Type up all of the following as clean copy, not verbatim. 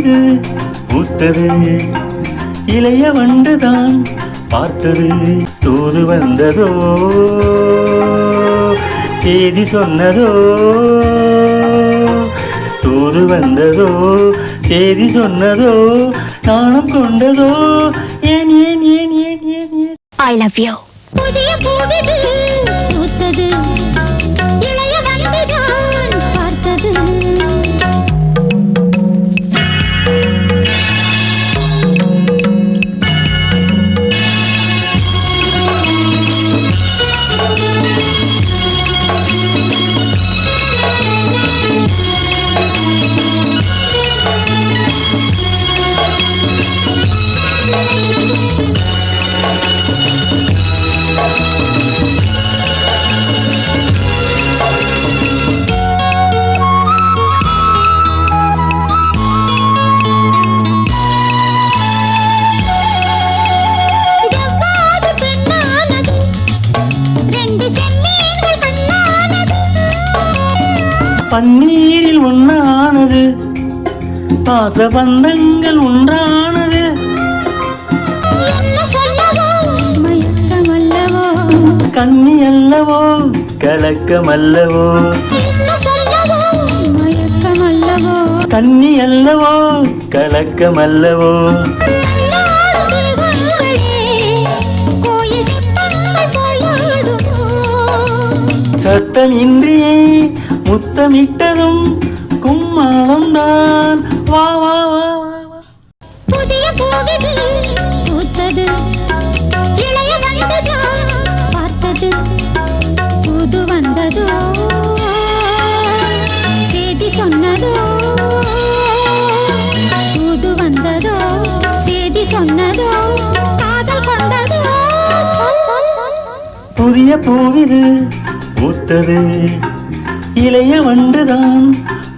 பூவிது பூத்தது, இளைய வண்டுதான் பார்த்தது. தூது வந்ததோ செய்தி சொன்னதோ, தூது வந்ததோ செய்தி சொன்னதோ, நாணம் கொண்டதோ, ஏன் ஏன் ஏன் ஏன் ஏன் ஏன். I love you. புதிய பூவிது பூத்தது, இளைய வண்டுதான் பார்த்தது. பன்னீரில் ஒன்றானது, பாசபந்தங்கள் ஒன்றானது. கண்ணி அல்லவோ கலக்கமல்லவோ, கண்ணி அல்லவோ கலக்கமல்லவோ. சத்தமின்றியே முத்தமிட்டதும் கும்மாளம்தான். வா வா வா வா. புதிய பூவிது பூத்தது, இளைய வண்டுதான் பார்த்தது. புது வந்ததோ செய்தி சொன்னதோ, புது வந்ததோ செய்தி சொன்னதோ, காதல் கொண்டதோ. புதிய பூவிது பூத்தது, இளைய வண்டுதான்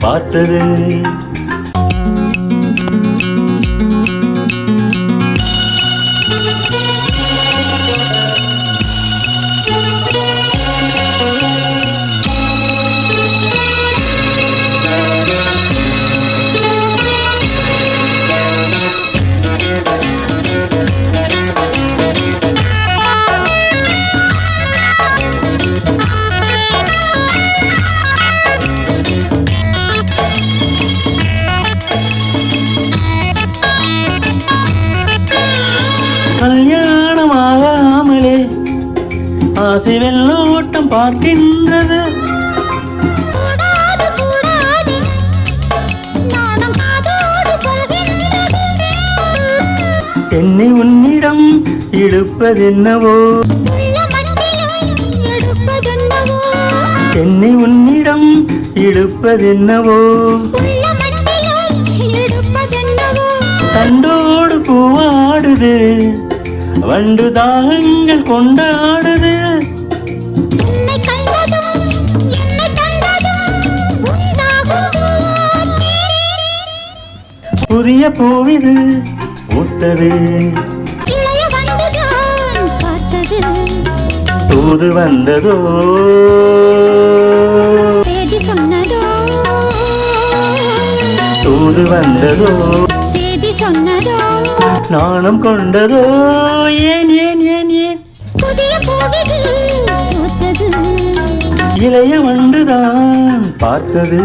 பார்த்தது. கல்யாணமாகாமலே ஆசை வெள்ளோட்டம் பார்க்கின்றது. என்னை உன்னிடம் இழுப்பதென்னவோ, என்னை உன்னிடம் இழுப்பதென்னவோ. தண்டோடு பூவாடுது, வண்டு தாகங்கள் கொண்டாடுது. புதிய பூவிது பூத்தது, தூது வந்ததோ செய்தி சொன்னதோ, தூது வந்ததோ செய்தி சொன்னதோ, நாணம் கொண்டதோ, ஏன் ஏன் ஏன் ஏன். புதிய பூவிது பூத்தது, இளைய வண்டுதான் பார்த்தது.